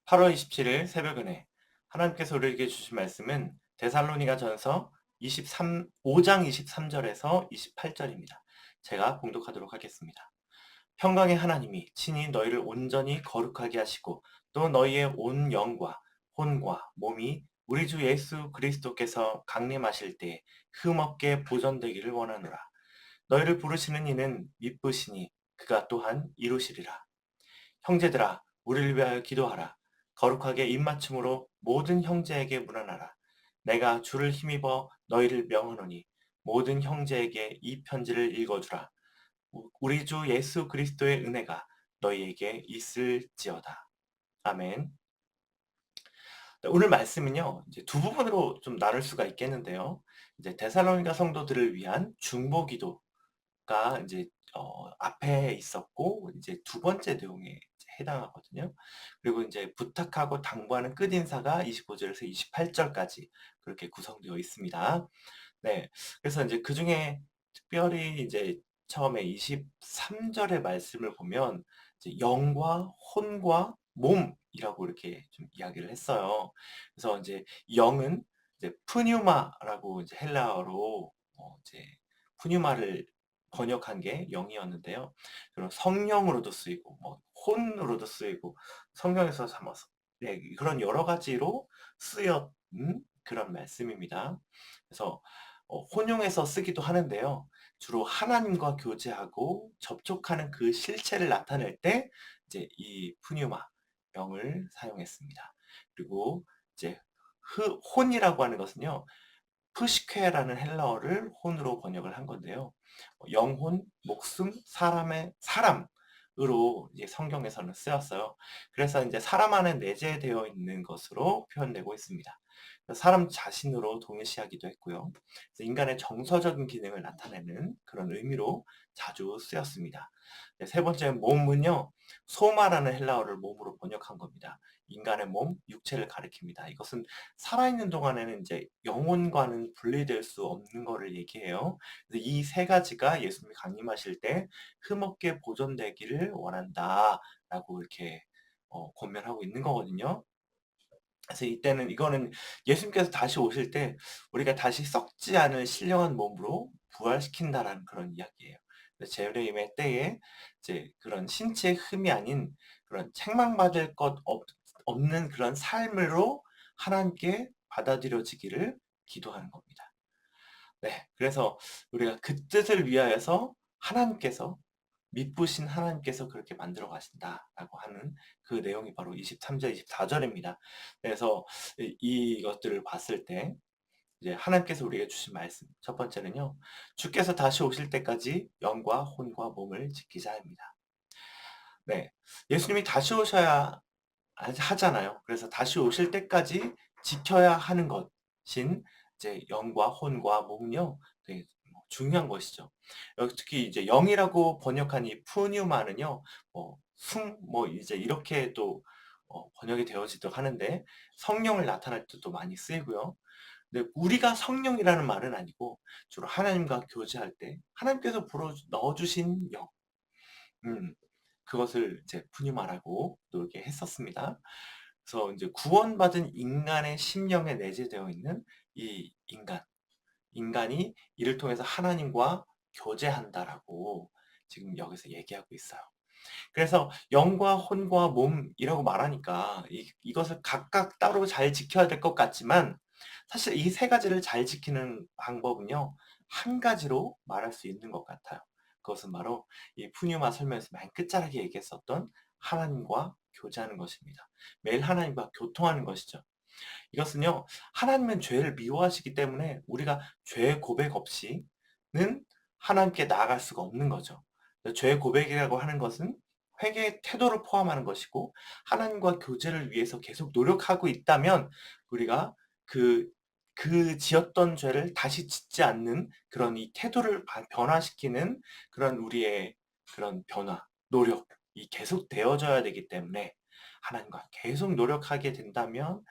8월 27일 새벽은혜 하나님께서 우리에게 주신 말씀은 데살로니가 전서 5장 23절에서 28절입니다. 제가 봉독하도록 하겠습니다. 평강의 하나님이 친히 너희를 온전히 거룩하게 하시고 또 너희의 온 영과 혼과 몸이 우리 주 예수 그리스도께서 강림하실 때에 흠없게 보존되기를 원하노라. 너희를 부르시는 이는 미쁘시니 그가 또한 이루시리라. 형제들아, 우리를 위하여 기도하라. 거룩하게 입맞춤으로 모든 형제에게 문안하라. 내가 주를 힘입어 너희를 명하노니 모든 형제에게 이 편지를 읽어주라. 우리 주 예수 그리스도의 은혜가 너희에게 있을지어다. 아멘. 오늘 말씀은요, 이제 두 부분으로 좀 나눌 수가 있겠는데요. 이제 데살로니가 성도들을 위한 중보 기도가 이제 앞에 있었고, 이제 두 번째 내용에 이제 해당하거든요. 그리고 이제 부탁하고 당부하는 끝인사가 25절에서 28절까지 그렇게 구성되어 있습니다. 네. 그래서 이제 그 중에 특별히 이제 처음에 23절의 말씀을 보면 이제 영과 혼과 몸이라고 이렇게 좀 이야기를 했어요. 그래서 이제 영은 이제 푸뉴마라고 이제 헬라어로 이제 푸뉴마를 번역한 게 영이었는데요. 그리고 성령으로도 쓰이고 뭐 혼으로도 쓰이고 성경에서 삼아서 네, 그런 여러 가지로 쓰였 그런 말씀입니다. 그래서 혼용해서 쓰기도 하는데요. 주로 하나님과 교제하고 접촉하는 그 실체를 나타낼 때 이제 이 푸뉴마 명을 사용했습니다. 그리고 이제 혼이라고 하는 것은요. 푸시케라는 헬라어를 혼으로 번역을 한 건데요. 영혼, 목숨, 사람으로 이제 성경에서는 쓰였어요. 그래서 이제 사람 안에 내재되어 있는 것으로 표현되고 있습니다. 사람 자신으로 동일시하기도 했고요. 그래서 인간의 정서적인 기능을 나타내는 그런 의미로 자주 쓰였습니다. 네, 세 번째 몸은요, 소마라는 헬라어를 몸으로 번역한 겁니다. 인간의 몸, 육체를 가리킵니다. 이것은 살아있는 동안에는 이제 영혼과는 분리될 수 없는 거를 얘기해요. 그래서 이 세 가지가 예수님이 강림하실 때 흠없게 보존되기를 원한다라고 이렇게 권면하고 있는 거거든요. 그래서 이때는 이거는 예수님께서 다시 오실 때 우리가 다시 썩지 않을 신령한 몸으로 부활시킨다라는 그런 이야기예요. 그래서 재림의 때에 이제 그런 신체의 흠이 아닌 그런 책망받을 것 없는 그런 삶으로 하나님께 받아들여지기를 기도하는 겁니다. 네, 그래서 우리가 그 뜻을 위하여서 하나님께서 미쁘신 하나님께서 그렇게 만들어 가신다라고 하는 그 내용이 바로 23절, 24절입니다. 그래서 이것들을 봤을 때 이제 하나님께서 우리에게 주신 말씀 첫 번째는요. 주께서 다시 오실 때까지 영과 혼과 몸을 지키자 합니다. 네. 예수님이 다시 오셔야 하잖아요. 그래서 다시 오실 때까지 지켜야 하는 것인 이제 영과 혼과 몸은요. 되게 중요한 것이죠. 여기 특히 이제 영이라고 번역한 이 푸뉴마는요. 뭐 이제 이렇게 또 번역이 되어지도 하는데 성령을 나타낼 때도 많이 쓰이고요. 근데 우리가 성령이라는 말은 아니고 주로 하나님과 교제할 때 하나님께서 불어 넣어 주신 영 음. 그것을 이제 푸뉴마라고 또 이렇게 했었습니다. 그래서 이제 구원받은 인간의 심령에 내재되어 있는 이 인간이 이를 통해서 하나님과 교제한다라고 지금 여기서 얘기하고 있어요. 그래서 영과 혼과 몸이라고 말하니까 이것을 각각 따로 잘 지켜야 될 것 같지만 사실 이 세 가지를 잘 지키는 방법은요, 한 가지로 말할 수 있는 것 같아요. 그것은 바로 이 푸뉴마 설명에서 맨 끝자락에 얘기했었던 하나님과 교제하는 것입니다. 매일 하나님과 교통하는 것이죠. 이것은요, 하나님은 죄를 미워하시기 때문에 우리가 죄 고백 없이는 하나님께 나아갈 수가 없는 거죠. 죄 고백이라고 하는 것은 회개의 태도를 포함하는 것이고, 하나님과 교제를 위해서 계속 노력하고 있다면, 우리가 그, 그 지었던 죄를 다시 짓지 않는 그런 이 태도를 변화시키는 그런 우리의 그런 변화, 노력이 계속 되어져야 되기 때문에, 하나님과 계속 노력하게 된다면,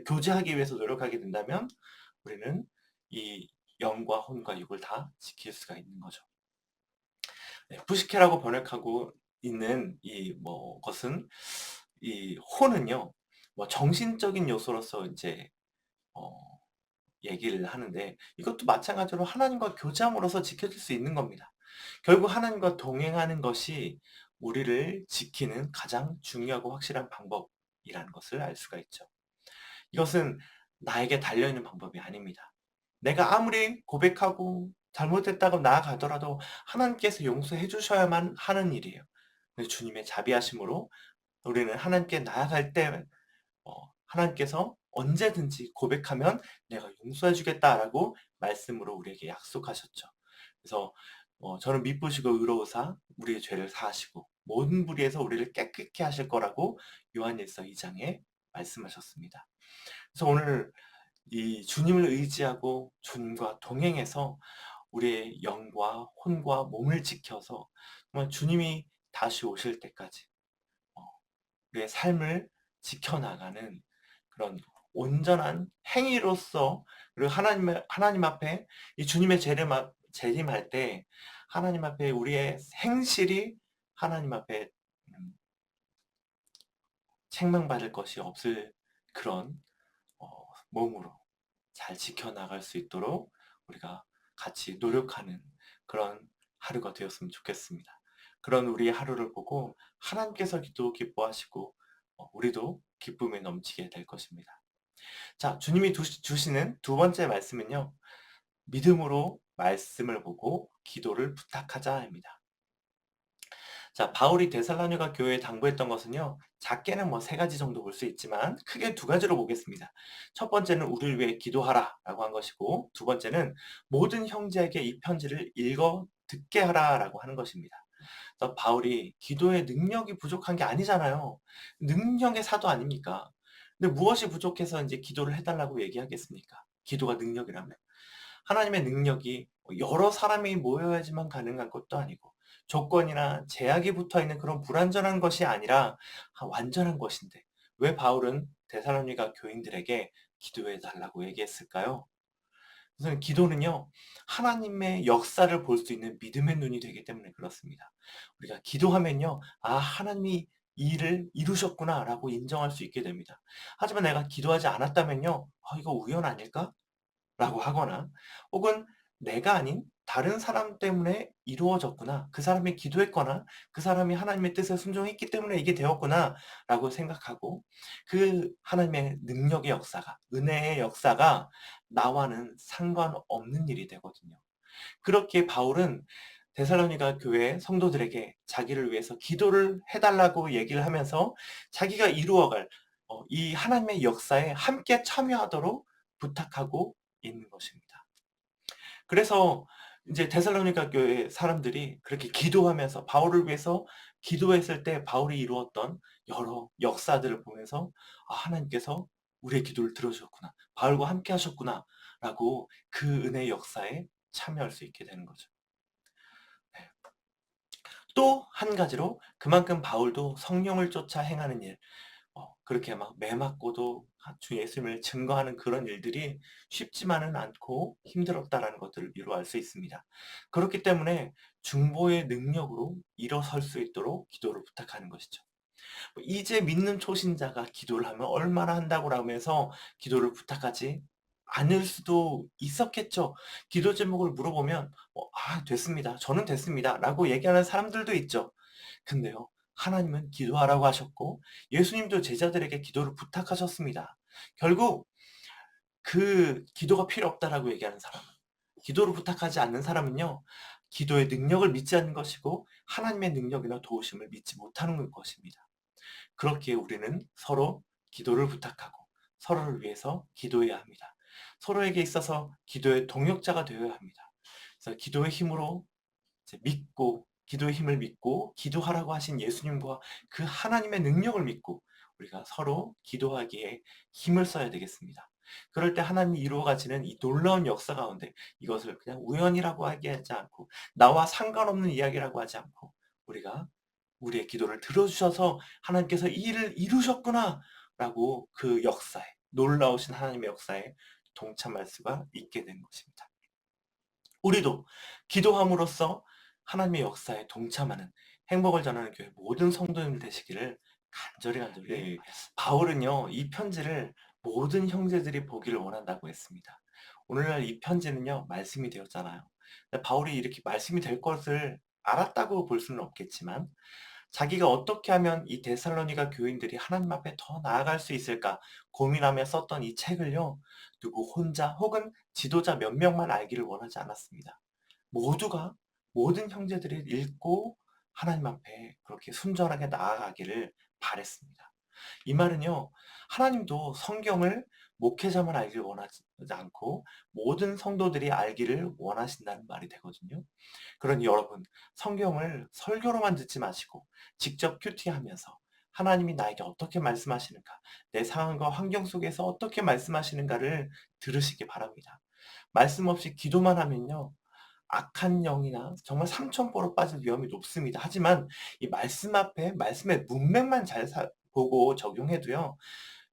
교제하기 위해서 노력하게 된다면 우리는 이 영과 혼과 육을 다 지킬 수가 있는 거죠. 네, 푸시케라고 번역하고 있는 이 것은 이 혼은요. 뭐 정신적인 요소로서 이제 어 얘기를 하는데, 이것도 마찬가지로 하나님과 교제함으로써 지켜질 수 있는 겁니다. 결국 하나님과 동행하는 것이 우리를 지키는 가장 중요하고 확실한 방법이라는 것을 알 수가 있죠. 이것은 나에게 달려있는 방법이 아닙니다. 내가 아무리 고백하고 잘못했다고 나아가더라도 하나님께서 용서해 주셔야만 하는 일이에요. 그래서 주님의 자비하심으로 우리는 하나님께 나아갈 때 하나님께서 언제든지 고백하면 내가 용서해 주겠다라고 말씀으로 우리에게 약속하셨죠. 그래서 저는 미쁘시고 의로우사 우리의 죄를 사하시고 모든 불의에서 우리를 깨끗게 하실 거라고 요한일서 2장에 말씀하셨습니다. 그래서 오늘 이 주님을 의지하고 주님과 동행해서 우리의 영과 혼과 몸을 지켜서 정말 주님이 다시 오실 때까지 어, 우리의 삶을 지켜나가는 그런 온전한 행위로서, 그리고 하나님 앞에 이 주님의 재림할 때 하나님 앞에 우리의 행실이 하나님 앞에 음, 책망받을 것이 없을 그런 어, 몸으로 잘 지켜나갈 수 있도록 우리가 같이 노력하는 그런 하루가 되었으면 좋겠습니다. 그런 우리의 하루를 보고 하나님께서도 기뻐하시고 우리도 기쁨에 넘치게 될 것입니다. 자, 주님이 주시는 두 번째 말씀은요, 믿음으로 말씀을 보고 기도를 부탁하자입니다. 자, 바울이 데살로니가 교회에 당부했던 것은요, 작게는 뭐 세 가지 정도 볼 수 있지만 크게 두 가지로 보겠습니다. 첫 번째는 우리를 위해 기도하라라고 한 것이고, 두 번째는 모든 형제에게 이 편지를 읽어 듣게 하라라고 하는 것입니다. 그래서 바울이 기도의 능력이 부족한 게 아니잖아요. 능력의 사도 아닙니까? 근데 무엇이 부족해서 이제 기도를 해달라고 얘기하겠습니까? 기도가 능력이라면. 하나님의 능력이 여러 사람이 모여야지만 가능한 것도 아니고 조건이나 제약이 붙어 있는 그런 불완전한 것이 아니라 완전한 것인데, 왜 바울은 데살로니가 교인들에게 기도해 달라고 얘기했을까요? 우선 기도는요, 하나님의 역사를 볼 수 있는 믿음의 눈이 되기 때문에 그렇습니다. 우리가 기도하면요, 아, 하나님이 이 일을 이루셨구나라고 인정할 수 있게 됩니다. 하지만 내가 기도하지 않았다면요, 이거 우연 아닐까? 라고 하거나, 혹은 내가 아닌 다른 사람 때문에 이루어졌구나, 그 사람이 기도했거나 그 사람이 하나님의 뜻에 순종했기 때문에 이게 되었구나 라고 생각하고, 그 하나님의 능력의 역사가, 은혜의 역사가 나와는 상관없는 일이 되거든요. 그렇게 바울은 데살로니가 교회 성도들에게 자기를 위해서 기도를 해달라고 얘기를 하면서 자기가 이루어갈 이 하나님의 역사에 함께 참여하도록 부탁하고 있는 것입니다. 그래서 이제 데살로니가 교회 사람들이 그렇게 기도하면서 바울을 위해서 기도했을 때 바울이 이루었던 여러 역사들을 보면서, 아, 하나님께서 우리의 기도를 들어주셨구나, 바울과 함께 하셨구나라고 그 은혜의 역사에 참여할 수 있게 되는 거죠. 네. 또 한 가지로 그만큼 바울도 성령을 쫓아 행하는 일, 그렇게 막 매 맞고도 주 예수님을 증거하는 그런 일들이 쉽지만은 않고 힘들었다라는 것들을 미루어 알 수 있습니다. 그렇기 때문에 중보의 능력으로 일어설 수 있도록 기도를 부탁하는 것이죠. 이제 믿는 초신자가 기도를 하면 얼마나 한다고 하면서 기도를 부탁하지 않을 수도 있었겠죠. 기도 제목을 물어보면 됐습니다. 저는 됐습니다. 라고 얘기하는 사람들도 있죠. 근데요, 하나님은 기도하라고 하셨고 예수님도 제자들에게 기도를 부탁하셨습니다. 결국 그 기도가 필요 없다라고 얘기하는 사람은, 기도를 부탁하지 않는 사람은요, 기도의 능력을 믿지 않는 것이고 하나님의 능력이나 도우심을 믿지 못하는 것입니다. 그렇기에 우리는 서로 기도를 부탁하고 서로를 위해서 기도해야 합니다. 서로에게 있어서 기도의 동역자가 되어야 합니다. 그래서 기도의 힘으로 이제 믿고, 기도의 힘을 믿고 기도하라고 하신 예수님과 그 하나님의 능력을 믿고 우리가 서로 기도하기에 힘을 써야 되겠습니다. 그럴 때 하나님이 이루어 가시는 이 놀라운 역사 가운데 이것을 그냥 우연이라고 하지 않고 나와 상관없는 이야기라고 하지 않고, 우리가 우리의 기도를 들어주셔서 하나님께서 이 일을 이루셨구나라고 그 역사에, 놀라우신 하나님의 역사에 동참할 수가 있게 된 것입니다. 우리도 기도함으로써 하나님의 역사에 동참하는 행복을 전하는 교회 모든 성도님 되시기를 간절히, 간절히. 네. 바울은요, 이 편지를 모든 형제들이 보기를 원한다고 했습니다. 오늘날 이 편지는요, 말씀이 되었잖아요. 근데 바울이 이렇게 말씀이 될 것을 알았다고 볼 수는 없겠지만, 자기가 어떻게 하면 이 데살로니가 교인들이 하나님 앞에 더 나아갈 수 있을까 고민하며 썼던 이 책을요, 누구 혼자 혹은 지도자 몇 명만 알기를 원하지 않았습니다. 모두가, 모든 형제들이 읽고 하나님 앞에 그렇게 순전하게 나아가기를 바랬습니다. 이 말은요, 하나님도 성경을 목회자만 알기를 원하지 않고 모든 성도들이 알기를 원하신다는 말이 되거든요. 그러니 여러분, 성경을 설교로만 듣지 마시고 직접 큐티하면서 하나님이 나에게 어떻게 말씀하시는가, 내 상황과 환경 속에서 어떻게 말씀하시는가를 들으시기 바랍니다. 말씀 없이 기도만 하면요, 악한 영이나 정말 삼천포로 빠질 위험이 높습니다. 하지만 이 말씀 앞에 말씀의 문맥만 잘 보고 적용해도요,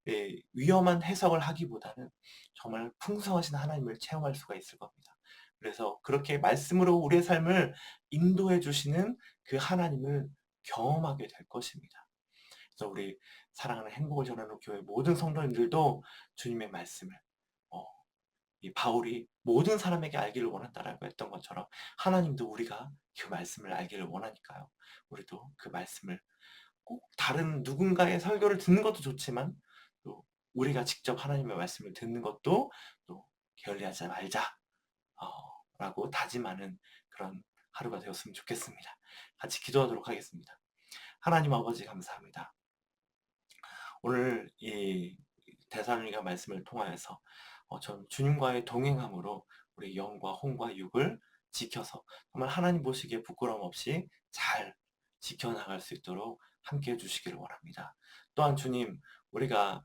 예, 위험한 해석을 하기보다는 정말 풍성하신 하나님을 체험할 수가 있을 겁니다. 그래서 그렇게 말씀으로 우리의 삶을 인도해 주시는 그 하나님을 경험하게 될 것입니다. 그래서 우리 사랑하는 행복을 전하는 교회 모든 성도님들도 주님의 말씀을, 어, 이 바울이 모든 사람에게 알기를 원한다라고 했던 것처럼 하나님도 우리가 그 말씀을 알기를 원하니까요. 우리도 그 말씀을 꼭 다른 누군가의 설교를 듣는 것도 좋지만 또 우리가 직접 하나님의 말씀을 듣는 것도 또 게을리하지 말자, 라고 다짐하는 그런 하루가 되었으면 좋겠습니다. 같이 기도하도록 하겠습니다. 하나님 아버지 감사합니다. 오늘 이 데살로니가 말씀을 통하여서 전 주님과의 동행함으로 우리 영과 혼과 육을 지켜서 정말 하나님 보시기에 부끄러움 없이 잘 지켜나갈 수 있도록 함께 해주시기를 원합니다. 또한 주님, 우리가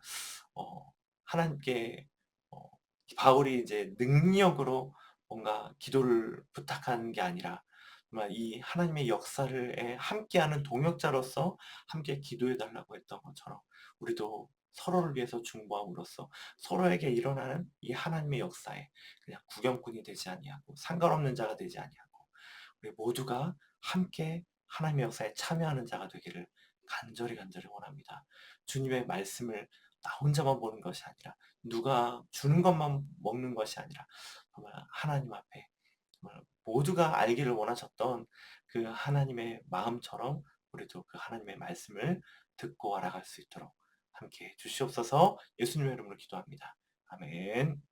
하나님께 어, 바울이 이제 능력으로 뭔가 기도를 부탁하는 게 아니라 정말 이 하나님의 역사를 함께하는 동역자로서 함께 기도해 달라고 했던 것처럼 우리도 서로를 위해서 중보함으로써 서로에게 일어나는 이 하나님의 역사에 그냥 구경꾼이 되지 아니하고 상관없는 자가 되지 아니하고 우리 모두가 함께 하나님의 역사에 참여하는 자가 되기를 간절히 간절히 원합니다. 주님의 말씀을 나 혼자만 보는 것이 아니라 누가 주는 것만 먹는 것이 아니라 정말 하나님 앞에 정말 모두가 알기를 원하셨던 그 하나님의 마음처럼 우리도 그 하나님의 말씀을 듣고 알아갈 수 있도록 함께 해 주시옵소서. 예수님의 이름으로 기도합니다. 아멘.